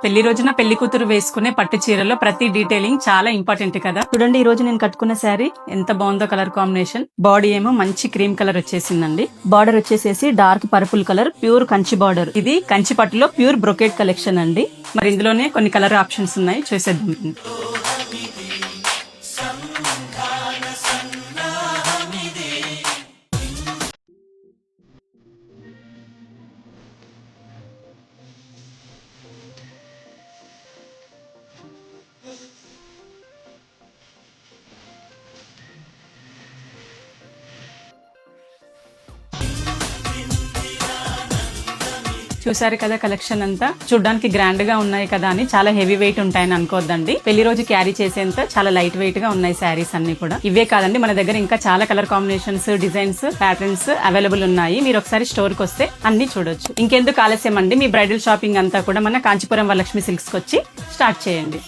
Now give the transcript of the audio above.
పెళ్లి రోజున పెళ్లి కూతురు వేసుకునే పట్టు చీరలో ప్రతి డీటెయిలింగ్ చాలా ఇంపార్టెంట్ కదా. చూడండి, ఈ రోజు నేను కట్టుకున్న శారీ ఎంత బాగుందో. కలర్ కాంబినేషన్, బాడీ ఏమో మంచి క్రీమ్ కలర్ వచ్చేసిందండి. బార్డర్ వచ్చేసేసి dark purple colour, pure Kanchi border. ఇది కంచి పట్టులో ప్యూర్ బ్రొకేట్ కలెక్షన్ అండి. మరి ఇందులోనే కొన్ని కలర్ ఆప్షన్స్ ఉన్నాయి, చూసేద్దాం. చూసారు కదా, కలెక్షన్ అంతా చూడడానికి గ్రాండ్ గా ఉన్నాయి కదా అని చాలా హెవీ వెయిట్ ఉంటాయని అనుకోవద్దండి. పెళ్లి రోజు క్యారీ చేసేంత చాలా లైట్ వెయిట్ గా ఉన్నాయి శారీస్ అన్ని కూడా. ఇవే కాదండి, మన దగ్గర ఇంకా చాలా colour combinations, designs, patterns available ఉన్నాయి. మీరు ఒకసారి స్టోర్ కి వస్తే అన్ని చూడొచ్చు. ఇంకెందుకు ఆలస్యం అండి, మీ బ్రైడల్ షాపింగ్ అంతా కూడా మన కాంచీపురం వరలక్ష్మి సిల్క్స్ కి వచ్చి స్టార్ట్ చేయండి.